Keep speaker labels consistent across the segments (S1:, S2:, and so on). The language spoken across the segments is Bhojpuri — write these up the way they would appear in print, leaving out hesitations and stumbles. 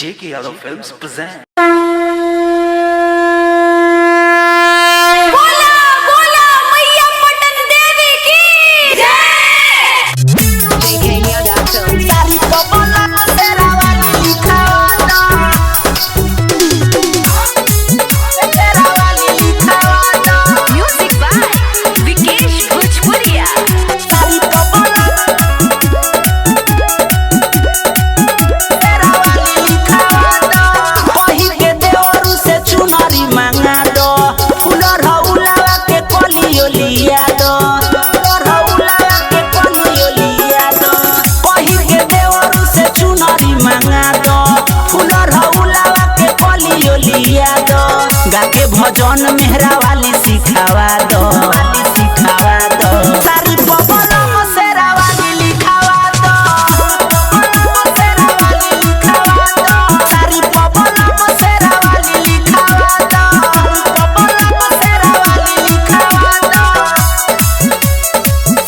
S1: J.K. Yadav Films present.
S2: गाके भजन मेहरा वाली सिखावा दो सारी बबलम सेरा वाली लिखावा दो सारी बबलम सेरा वाली लिखावा दो सारी बबलम सेरा वाली लिखावा दो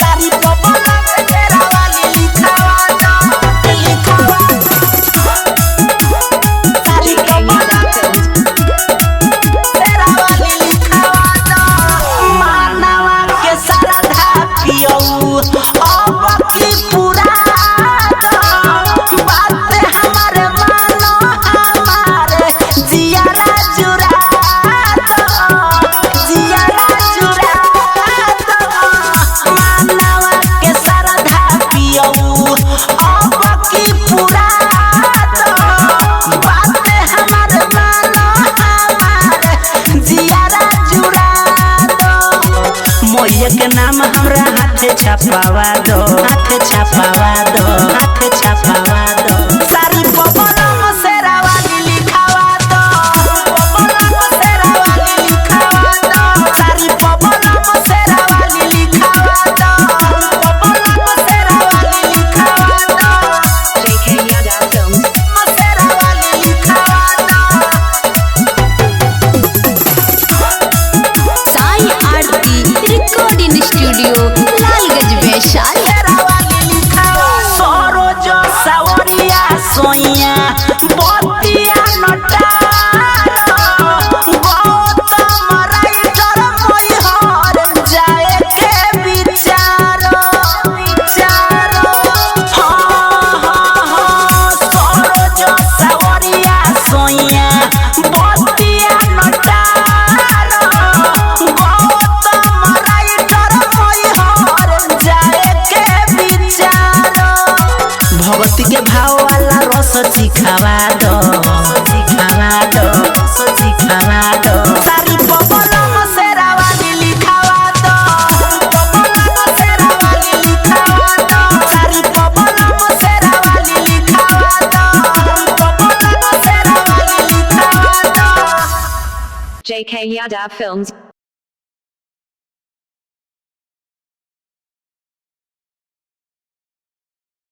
S2: सारी बबलम के नाम हमरा हाथ छपावा दो सारी बबलम सेरा वाली लिखावा दो सारी बबलम सेरा वाली लिखावा दो
S3: JK Yadav Films.
S2: सेरा वाली लिखावा दो
S3: साई आरती रिकॉर्डिंग स्टूडियो लालगंज वैशाली।
S2: सरोज सावरिया सोइया बतिया नटा गौतम राइटर मोहर जाए के विचारो सरोज सावरिया सोइया बतिया नटा भगवती के भाव वाला रस सिखावा दो सारी बबलम सेरा वाली लिखावा दो सारी बबलम सेरा वाली लिखावा दो
S3: JK Yadav Films.